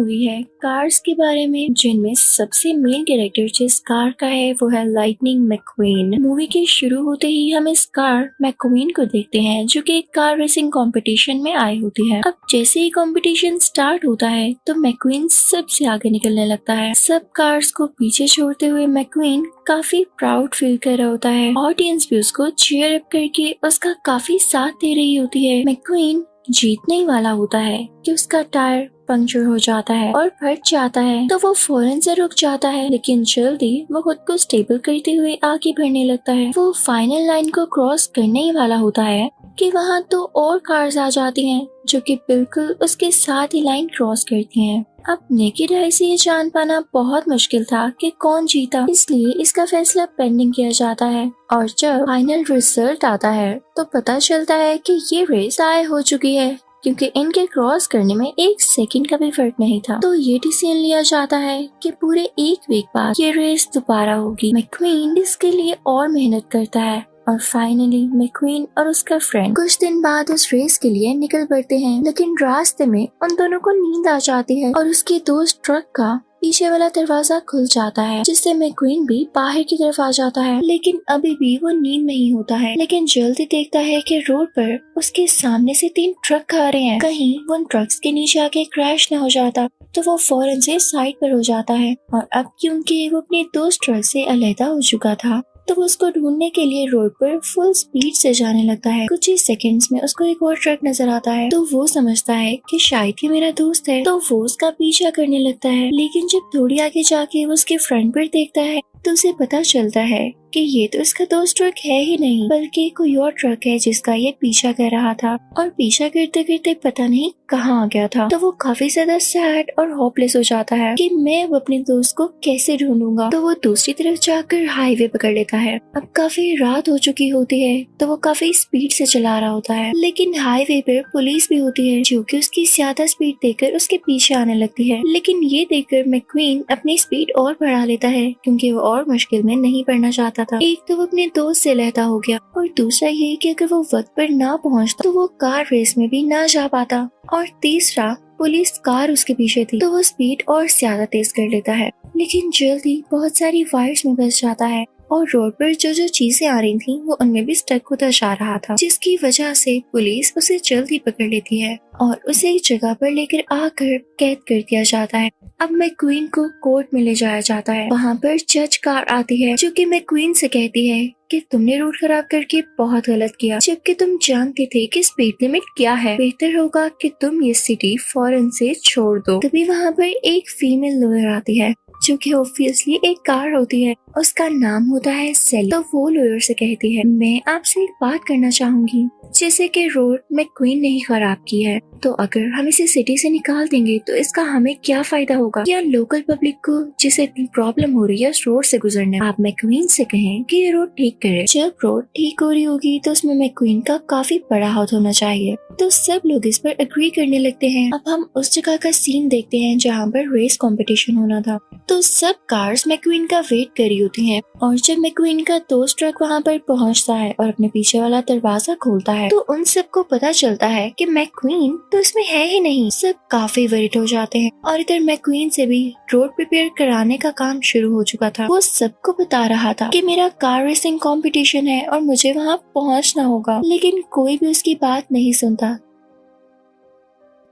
Movie है cars के बारे में, जिनमें सबसे मेन कैरेक्टर जिस कार का है वो है लाइटनिंग मैकक्वीन। मूवी के शुरू होते ही हम इस कार मैकक्वीन को देखते हैं जो कि एक कार रेसिंग कंपटीशन में आई होती है। अब जैसे ही कंपटीशन स्टार्ट होता है तो मैकक्वीन सबसे आगे निकलने लगता है। सब कार्स को पीछे छोड़ते हुए मैकक्वीन काफी प्राउड फील कर रहा होता है। ऑडियंस भी उसको चीयर अप करके उसका काफी साथ दे रही होती है। मैकक्वीन जीतने ही वाला होता है कि उसका टायर पंक्चर हो जाता है और फट जाता है, तो वो फौरन से रुक जाता है, लेकिन जल्दी वो खुद को स्टेबल करते हुए आगे बढ़ने लगता है। वो फाइनल लाइन को क्रॉस करने ही वाला होता है कि वहाँ तो और कार्स आ जाती हैं जो कि बिल्कुल उसके साथ ही लाइन क्रॉस करती हैं। अब नेकेड आई से ये जान पाना बहुत मुश्किल था कि कौन जीता, इसलिए इसका फैसला पेंडिंग किया जाता है। और जब फाइनल रिजल्ट आता है तो पता चलता है कि ये रेस तय हो चुकी है, क्योंकि इनके क्रॉस करने में 1 सेकंड का भी फर्क नहीं था। तो ये डिसीजन लिया जाता है कि पूरे 1 वीक बाद ये रेस दोबारा होगी। मैकक्वीन इसके लिए और मेहनत करता है और फाइनली मैकक्वीन और उसका फ्रेंड कुछ दिन बाद उस रेस के लिए निकल पड़ते हैं, लेकिन रास्ते में उन दोनों को नींद आ जाती है और उसके दोस्त ट्रक का पीछे वाला दरवाजा खुल जाता है, जिससे मैकक्वीन भी बाहर की तरफ आ जाता है। लेकिन अभी भी वो नींद में ही होता है, लेकिन जल्दी देखता है कि रोड पर उसके सामने से 3 ट्रक आ रहे हैं। कहीं वो उन ट्रक्स के नीचे आके क्रैश न हो जाता, तो वो फौरन से साइड पर हो जाता है। और अब क्योंकि वो अपने दोस्त ट्रक से अलहदा हो चुका था, तो वो उसको ढूंढने के लिए रोड पर फुल स्पीड से जाने लगता है। कुछ ही सेकंड्स में उसको एक और ट्रक नजर आता है, तो वो समझता है कि शायद ये मेरा दोस्त है, तो वो उसका पीछा करने लगता है। लेकिन जब थोड़ी आगे जाके वो उसके फ्रंट पर देखता है तो उसे पता चलता है कि ये तो इसका दोस्त ट्रक है ही नहीं, बल्कि कोई और ट्रक है जिसका ये पीछा कर रहा था, और पीछा करते करते पता नहीं कहाँ आ गया था। तो वो काफी ज्यादा सैड और होपलेस हो जाता है कि मैं अब अपने दोस्त को कैसे ढूंढूंगा। तो वो दूसरी तरफ जाकर हाईवे पकड़ लेता है। अब काफी रात हो चुकी होती है, तो वो काफी स्पीड से चला रहा होता है, लेकिन हाईवे पर पुलिस भी होती है जो कि उसकी ज्यादा स्पीड देखकर उसके पीछे आने लगती है। लेकिन ये देखकर मैकक्वीन अपनी स्पीड और बढ़ा लेता है, क्योंकि वो और मुश्किल में नहीं पड़ना चाहता था। एक तो वो अपने दोस्त से लहता हो गया, और दूसरा ये कि अगर वो वक्त पर ना पहुंचता तो वो कार रेस में भी ना जा पाता, और तीसरा पुलिस कार उसके पीछे थी, तो वो स्पीड और ज्यादा तेज कर लेता है। लेकिन जल्दी बहुत सारी वायर्स में फंस जाता है, और रोड पर जो जो चीजें आ रही थी वो उनमें भी स्टक होता जा रहा था, जिसकी वजह से पुलिस उसे जल्दी पकड़ लेती है और उसे एक जगह पर लेकर आकर कैद कर दिया जाता है। अब मैकक्वीन को कोर्ट में ले जाया जाता है। वहाँ पर जज कार आती है जो कि मैकक्वीन से कहती है कि तुमने रोड खराब करके बहुत गलत किया, जबकि तुम जानते थे कि स्पीड लिमिट क्या है। बेहतर होगा कि तुम ये सिटी फौरन से छोड़ दो। तभी वहाँ पर एक फीमेल लॉयर आती है जो कि ऑब्वियसली एक कार होती है, उसका नाम होता है सेली। तो वो लॉयर से कहती है, मैं आपसे एक बात करना चाहूंगी, जैसे कि रोड मैकक्वीन ने ही खराब की है, तो अगर हम इसे सिटी से निकाल देंगे तो इसका हमें क्या फायदा होगा, या लोकल पब्लिक को जिसे इतनी प्रॉब्लम हो रही है इस रोड से गुजरने। आप मैकक्वीन से कहें कि ये रोड ठीक करे। जब रोड ठीक हो रही होगी तो उसमें मैकक्वीन का काफी बड़ा हाथ होना चाहिए। तो सब लोग इस पर एग्री करने लगते हैं। अब हम उस जगह का सीन देखते हैं जहाँ पर रेस कंपटीशन होना था। तो सब कार्स मैकक्वीन का वेट कर रही होती हैं, और जब मैकक्वीन का दोस्त ट्रक वहाँ पर पहुँचता है और अपने पीछे वाला दरवाजा खोलता है, तो उन सबको पता चलता है कि मैकक्वीन तो इसमें है ही नहीं। सब काफी वरीड हो जाते हैं, और इधर मैकक्वीन से भी रोड प्रिपेयर कराने का काम शुरू हो चुका था। वो सबको बता रहा था कि मेरा कार रेसिंग कंपटीशन है और मुझे वहाँ पहुँचना होगा, लेकिन कोई भी उसकी बात नहीं सुनता,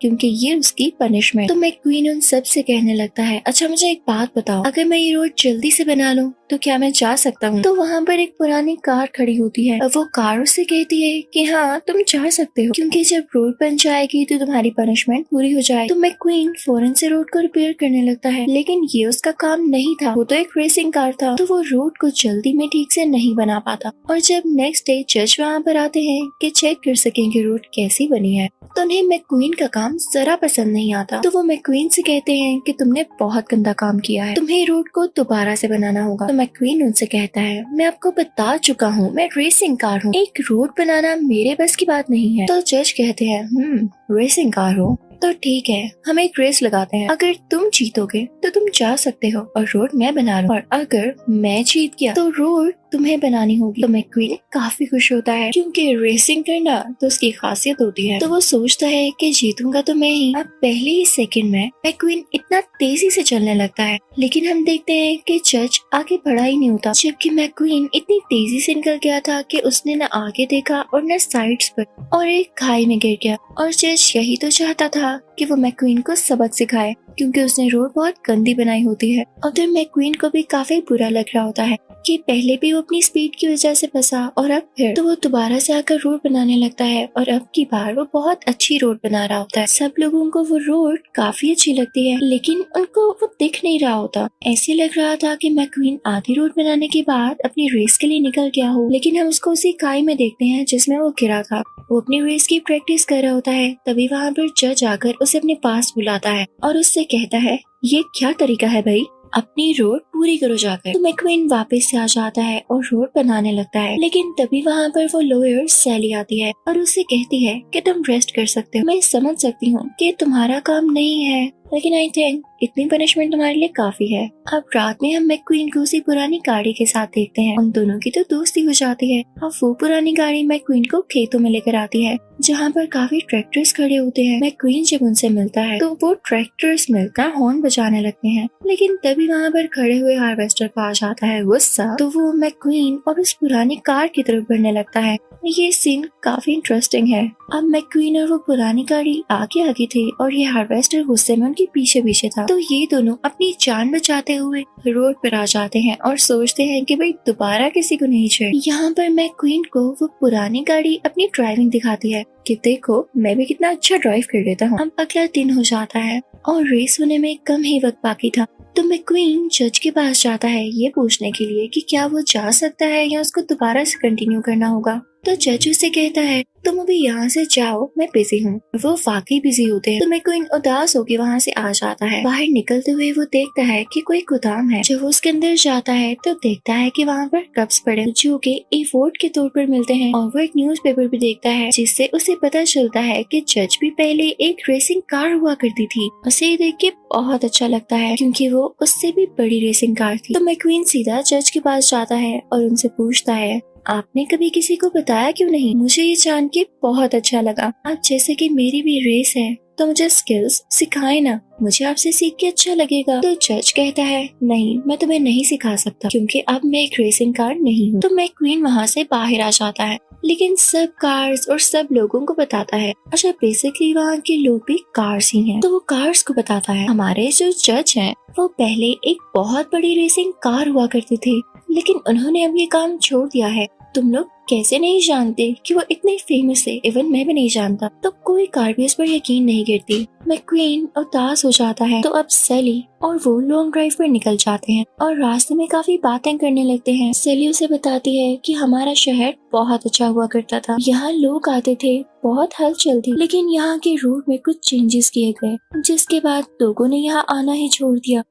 क्योंकि ये उसकी पनिशमेंट। तो मैकक्वीन उन सब से कहने लगता है, अच्छा मुझे एक बात बताओ, अगर मैं ये रोड जल्दी से बना लूं तो क्या मैं जा सकता हूँ? तो वहाँ पर एक पुरानी कार खड़ी होती है, और वो कार उससे कहती है कि हाँ तुम जा सकते हो, क्योंकि जब रोड बन जाएगी तो तुम्हारी पनिशमेंट पूरी हो जाएगी। तो मैकक्वीन फौरन से रोड को रिपेयर करने लगता है, लेकिन ये उसका काम नहीं था, वो तो एक रेसिंग कार था, तो वो रोड को जल्दी में ठीक से नहीं बना पाता। और जब नेक्स्ट डे जज वहाँ पर आते हैं कि चेक कर सकेंगे रोड कैसी बनी है, तो उन्हें मैकक्वीन का काम जरा पसंद नहीं आता। तो वो मैकक्वीन से कहते हैं कि तुमने बहुत गंदा काम किया है, तुम्हें रोड को दोबारा से बनाना होगा। तो मैकक्वीन उनसे कहता है, मैं आपको बता चुका हूँ मैं रेसिंग कार हूँ, एक रोड बनाना मेरे बस की बात नहीं है। तो जज कहते हैं, रेसिंग कार हो तो ठीक है, हम एक रेस लगाते हैं, अगर तुम जीतोगे तो तो तुम जा सकते हो और रोड मैं बना रहा हूँ, और अगर मैं जीत गया तो रोड तुम्हें बनानी होगी। तो मैक्वीन काफी खुश होता है क्योंकि रेसिंग करना तो उसकी खासियत होती है। तो वो सोचता है कि जीतूंगा तो मैं ही। अब पहले ही सेकंड में मैक्वीन इतना तेजी से चलने लगता है, लेकिन हम देखते हैं कि जज आगे बढ़ा ही नहीं होता, जबकि मैक्वीन इतनी तेजी से निकल गया था कि उसने न आगे देखा और न साइड्स पर, और एक खाई में गिर गया। और जज यही तो चाहता था कि वो मैक्वीन को सबक सिखाए, क्योंकि उसने रोड बहुत गंदी बनाई होती है। और फिर मैक्वीन को भी काफी बुरा लग रहा होता है कि पहले भी वो अपनी स्पीड की वजह से फंसा, और अब फिर तो वो दोबारा से आकर रोड बनाने लगता है, और अब की बार वो बहुत अच्छी रोड बना रहा होता है। सब लोगों को वो रोड काफी अच्छी लगती है, लेकिन उनको वो दिख नहीं रहा होता। ऐसे लग रहा था कि मैक्वीन आधी रोड बनाने के बाद अपनी रेस के लिए निकल गया हो, लेकिन हम उसको उसी खाई में देखते हैं जिसमें वो गिरा था। वो अपनी रेस की प्रैक्टिस कर रहा होता है, तभी वहाँ पर जज आकर उसे अपने पास बुलाता है और उससे कहता है, ये क्या तरीका है भाई, अपनी रोड पूरी करो जाकर। तो मैक्वीन वापस से आ जाता है और रोड बनाने लगता है, लेकिन तभी वहाँ पर वो लॉयर सैली आती है और उससे कहती है कि तुम रेस्ट कर सकते हो। मैं समझ सकती हूँ कि तुम्हारा काम नहीं है, लेकिन आई थिंक इतनी पनिशमेंट तुम्हारे लिए काफी है। अब रात में हम मैक्वीन को उसी पुरानी गाड़ी के साथ देखते हैं। उन दोनों की तो दोस्ती हो जाती है। अब वो पुरानी गाड़ी मैक्वीन को खेतों में लेकर आती है, जहाँ पर काफी ट्रैक्टर्स खड़े होते हैं। मैक्वीन जब उनसे मिलता है तो वो ट्रैक्टर्स मिलकर हॉर्न बजाने लगते हैं, लेकिन तभी वहाँ पर खड़े हुए हार्वेस्टर को आ जाता है गुस्सा। तो वो मैक्वीन और उस पुरानी कार की तरफ बढ़ने लगता है। ये सीन काफी इंटरेस्टिंग है। अब मैक्वीन और वो पुरानी गाड़ी आगे आगे थे और ये हार्वेस्टर गुस्से में उनके पीछे पीछे था। तो ये दोनों अपनी जान बचाते हुए रोड पर आ जाते हैं और सोचते हैं कि भाई दोबारा किसी को नहीं छेड़। यहाँ पर मैक्वीन को वो पुरानी गाड़ी अपनी ड्राइविंग दिखाती है कि देखो मैं भी कितना अच्छा ड्राइव कर लेता हूँ। अब अगला दिन हो जाता है और रेस होने में कम ही वक्त बाकी था। तो मैक्वीन जज के पास जाता है ये पूछने के लिए कि क्या वो जा सकता है या उसको दोबारा से कंटिन्यू करना होगा। तो जज उसे कहता है तुम अभी यहाँ से जाओ, मैं बिजी हूँ। वो वाकई बिजी होते हैं। तो मैक्वीन उदास होकर वहाँ से आ जाता है। बाहर निकलते हुए वो देखता है कि कोई गोदाम है। जब वो उसके अंदर जाता है तो देखता है कि वहाँ पर कप्स पड़े जो कि अवार्ड के तौर पर मिलते हैं, और वो एक न्यूज़पेपर भी देखता है जिससे उसे पता चलता है कि जज भी पहले एक रेसिंग कार हुआ करती थी। उसे ये देख के बहुत अच्छा लगता है क्योंकि वो उससे भी बड़ी रेसिंग कार थी। तो मैक्वीन सीधा जज के पास जाता है और उनसे पूछता है आपने कभी किसी को बताया क्यों नहीं? मुझे ये जान के बहुत अच्छा लगा। आप जैसे कि मेरी भी रेस है तो मुझे स्किल्स सिखाए ना, मुझे आपसे सीख के अच्छा लगेगा। तो जज कहता है नहीं, मैं तुम्हें नहीं सिखा सकता क्योंकि अब मैं एक रेसिंग कार नहीं हूँ। तो मैक्वीन वहाँ से बाहर आ जाता है, लेकिन सब कार्स और सब लोगों को बताता है अच्छा बेसिकली वहाँ के लोग भी कार्स ही हैं। तो वो कार्स को बताता है हमारे जो जज हैं वो पहले एक बहुत बड़ी रेसिंग कार हुआ करती थी, लेकिन उन्होंने अब ये काम छोड़ दिया है। तुम लोग कैसे नहीं जानते कि वो इतने फेमस है, इवन मैं भी नहीं जानता। तो कोई कार भी उस पर यकीन नहीं करती। मैक्वीन उदास हो जाता है। तो अब सैली और वो लॉन्ग ड्राइव पर निकल जाते हैं और रास्ते में काफी बातें करने लगते हैं। सैली उसे बताती है कि हमारा शहर बहुत अच्छा हुआ करता था, यहाँ लोग आते थे, बहुत हलचल थी, लेकिन यहाँ के रूट में कुछ चेंजेस किए गए जिसके बाद लोगों ने यहाँ आना ही छोड़ दिया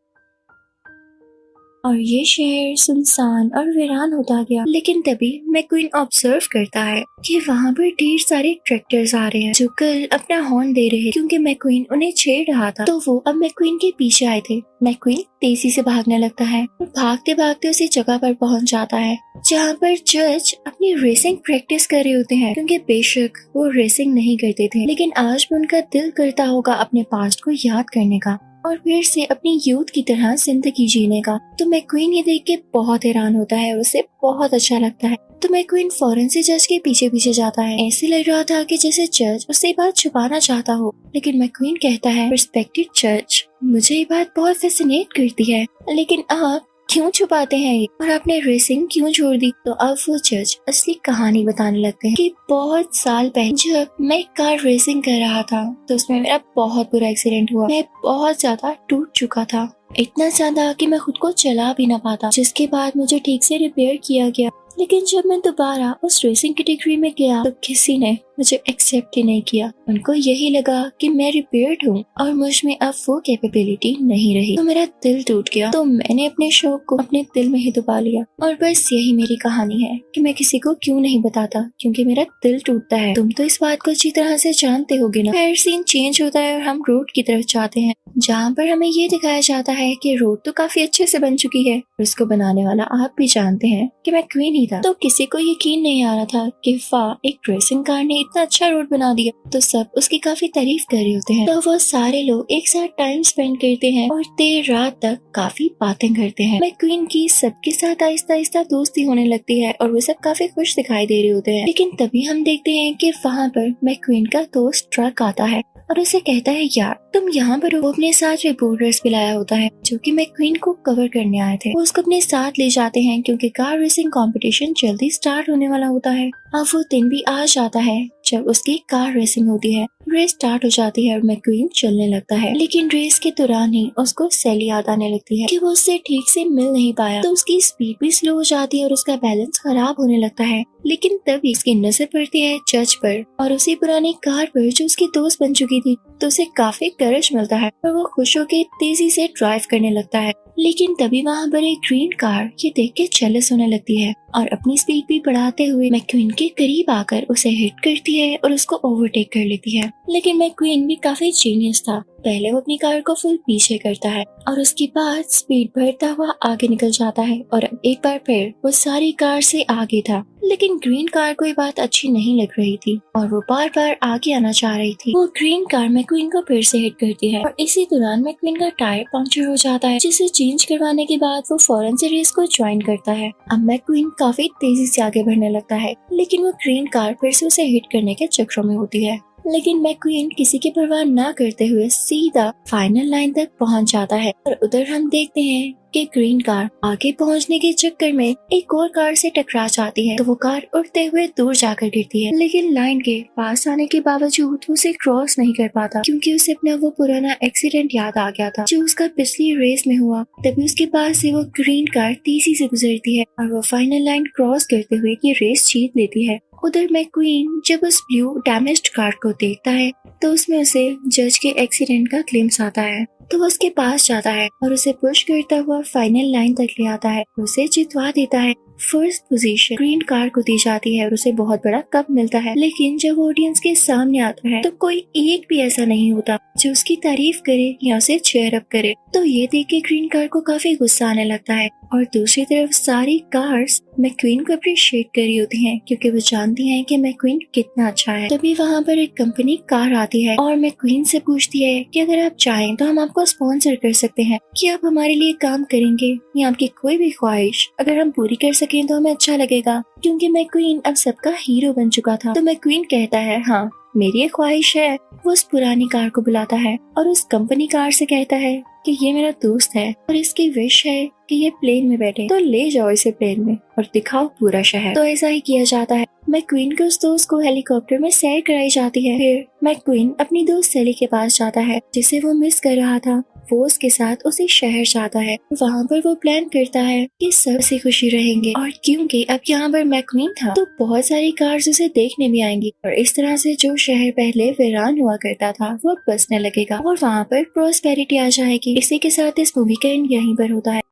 और ये शहर सुनसान और वीरान होता गया। लेकिन तभी मैक्वीन ऑब्जर्व करता है कि वहाँ पर ढेर सारे ट्रैक्टर्स आ रहे हैं जो कल अपना हॉर्न दे रहे हैं क्योंकि मैक्वीन उन्हें छेड़ रहा था। तो वो अब मैक्वीन के पीछे आए थे। मैक्वीन तेजी से भागने लगता है और भागते भागते उसी जगह पर पहुँच जाता है जहाँ पर जज अपनी रेसिंग प्रैक्टिस कर रहे होते हैं, क्योंकि बेशक वो रेसिंग नहीं करते थे लेकिन आज भी उनका दिल करता होगा अपने पास्ट को याद करने का और फिर से अपनी यूथ की तरह जिंदगी जीने का। तो मैक्वीन ये देख के बहुत हैरान होता है और उसे बहुत अच्छा लगता है। तो मैक्वीन फौरन से जज के पीछे पीछे जाता है। ऐसे लग रहा था कि जैसे जज उससे बात छुपाना चाहता हो, लेकिन मैक्वीन कहता है रिस्पेक्टेड जज, मुझे ये बात बहुत फैसिनेट करती है, लेकिन आप क्यों छुपाते हैं ये, और आपने रेसिंग क्यों छोड़ दी? तो अब वो जज असली कहानी बताने लगते हैं कि बहुत साल पहले जब मैं कार रेसिंग कर रहा था तो उसमें मेरा बहुत बुरा एक्सीडेंट हुआ। मैं बहुत ज्यादा टूट चुका था, इतना ज्यादा कि मैं खुद को चला भी ना पाता, जिसके बाद मुझे ठीक से रिपेयर किया गया। लेकिन जब मैं दोबारा उस रेसिंग कैटेगरी में गया तो किसी ने मुझे एक्सेप्ट ही नहीं किया। उनको यही लगा कि मैं रिपेयर्ड हूँ और मुझ में अब वो कैपेबिलिटी नहीं रही, तो मेरा दिल टूट गया। तो मैंने अपने शौक को अपने दिल में ही दबा लिया और बस यही मेरी कहानी है कि मैं किसी को क्यों नहीं बताता, क्योंकि मेरा दिल टूटता है। तुम तो इस बात को अच्छी तरह से जानते होगे ना। फिर सीन चेंज होता है और हम रोड की तरफ जाते हैं, जहाँ पर हमें ये दिखाया जाता है कि रोड तो काफी अच्छे से बन चुकी है। उसको बनाने वाला आप भी जानते हैं कि मैक्वीन ही था। तो किसी को यकीन नहीं आ रहा था कि वाह, एक रेसिंग कार ने इतना अच्छा रोड बना दिया। तो सब उसकी काफी तारीफ कर रहे होते हैं। तो वो सारे लोग एक साथ टाइम स्पेंड करते हैं और देर रात तक काफी बातें करते हैं। मैक्वीन की सबके साथ आहिस्ता आहिस्ता दोस्ती होने लगती है और वो सब काफी खुश दिखाई दे रहे होते हैं। लेकिन तभी हम देखते हैं कि वहाँ पर मैक्वीन का दोस्त ट्रक आता है और उसे कहता है, यार तुम यहाँ पर हो। वो अपने साथ रिपोर्टर्स भी लाया होता है जो कि मैक्वीन को कवर करने आए थे। वो उसको अपने साथ ले जाते हैं क्योंकि कार रेसिंग कंपटीशन जल्दी स्टार्ट होने वाला होता है। अब वो दिन भी आ जाता है जब उसकी कार रेसिंग होती है। रेस स्टार्ट हो जाती है और मैक्वीन चलने लगता है, लेकिन रेस के दौरान ही उसको सैली याद आने लगती है कि वो उससे ठीक से मिल नहीं पाया। तो उसकी स्पीड भी स्लो हो जाती है और उसका बैलेंस खराब होने लगता है। लेकिन तभी उसकी नजर पड़ती है जज पर और उसी पुरानी कार पर जो उसकी दोस्त बन चुकी थी। तो उसे काफी करेज मिलता है और वो खुश होकर तेजी से ड्राइव करने लगता है। लेकिन तभी वहाँ पर एक ग्रीन कार ये देख के जेलस होने लगती है और अपनी स्पीड भी बढ़ाते हुए मैक्वीन के करीब आकर उसे हिट करती है और उसको ओवरटेक कर लेती है। लेकिन मैक्वीन भी काफी जीनियस था। पहले वो अपनी कार को फुल पीछे करता है और उसके बाद स्पीड बढ़ता हुआ आगे निकल जाता है और अब एक बार फिर वो सारी कार से आगे था। लेकिन ग्रीन कार को ये बात अच्छी नहीं लग रही थी और वो बार बार आगे आना चाह रही थी। वो ग्रीन कार मैक्वीन को फिर से हिट करती है और इसी दौरान मैक्वीन का टायर पंक्चर हो जाता है, जिसे चेंज करवाने के बाद वो फौरन से रेस को ज्वाइन करता है। अब मैक्वीन काफी तेजी से आगे बढ़ने लगता है, लेकिन वो ग्रीन कार फिर से उसे हिट करने के चक्रों में होती है। लेकिन मैक्वीन किसी की परवाह न करते हुए सीधा फाइनल लाइन तक पहुंच जाता है और उधर हम देखते हैं कि ग्रीन कार आगे पहुंचने के चक्कर में एक और कार से टकरा जाती है। तो वो कार उड़ते हुए दूर जाकर गिरती है, लेकिन लाइन के पास आने के बावजूद उसे क्रॉस नहीं कर पाता क्योंकि उसे अपना वो पुराना एक्सीडेंट याद आ गया था जो उसका पिछली रेस में हुआ। तभी उसके पास से वो ग्रीन कार तेजी से गुजरती है और वो फाइनल लाइन क्रॉस करते हुए ये रेस जीत लेती है। उधर मैक्वीन जब उस ब्लू डैमेज्ड कार को देखता है तो उसमें उसे जज के एक्सीडेंट का ग्लिम्स आता है। तो वो उसके पास जाता है और उसे पुश करता हुआ फाइनल लाइन तक ले आता है, उसे जितवा देता है। फर्स्ट पोजीशन ग्रीन कार को दी जाती है और उसे बहुत बड़ा कप मिलता है। लेकिन जब ऑडियंस के सामने आता है तो कोई एक भी ऐसा नहीं होता जो उसकी तारीफ करे या उसे चेयर अप करे। तो ये देख के ग्रीन कार को काफी गुस्सा आने लगता है और दूसरी तरफ सारी कार्स मैक्वीन को अप्रिशिएट कर रही होती हैं क्योंकि वो जानती हैं कि मैक्वीन कितना अच्छा है। तभी वहाँ पर एक कंपनी कार आती है और मैक्वीन से पूछती है कि अगर आप चाहें तो हम आपको स्पॉन्सर कर सकते हैं, कि आप हमारे लिए काम करेंगे या आपकी कोई भी ख्वाहिश अगर हम पूरी कर सकें तो हमें अच्छा लगेगा, क्योंकि मैक्वीन अब सबका हीरो बन चुका था। तो मैक्वीन कहता है, हाँ मेरी एक ख्वाहिश है। वो उस पुरानी कार को बुलाता है और उस कंपनी कार से कहता है कि ये मेरा दोस्त है और इसकी विश है कि ये प्लेन में बैठे, तो ले जाओ इसे प्लेन में और दिखाओ पूरा शहर। तो ऐसा ही किया जाता है। मैक्वीन के उस दोस्त को हेलीकॉप्टर में सैर कराई जाती है। फिर मैक्वीन अपनी दोस्त सैली के पास जाता है जिसे वो मिस कर रहा था। वो उसके साथ उसी शहर जाता है। वहाँ पर वो प्लान करता है कि सब से खुशी रहेंगे और क्योंकि अब यहाँ पर मैक्वीन था तो बहुत सारी कार्स उसे देखने भी आएंगी और इस तरह से जो शहर पहले वीरान हुआ करता था वो बसने लगेगा और वहाँ पर प्रॉस्पेरिटी आ जाएगी। इसी के साथ इस मूवी का एंड यहीं पर होता है।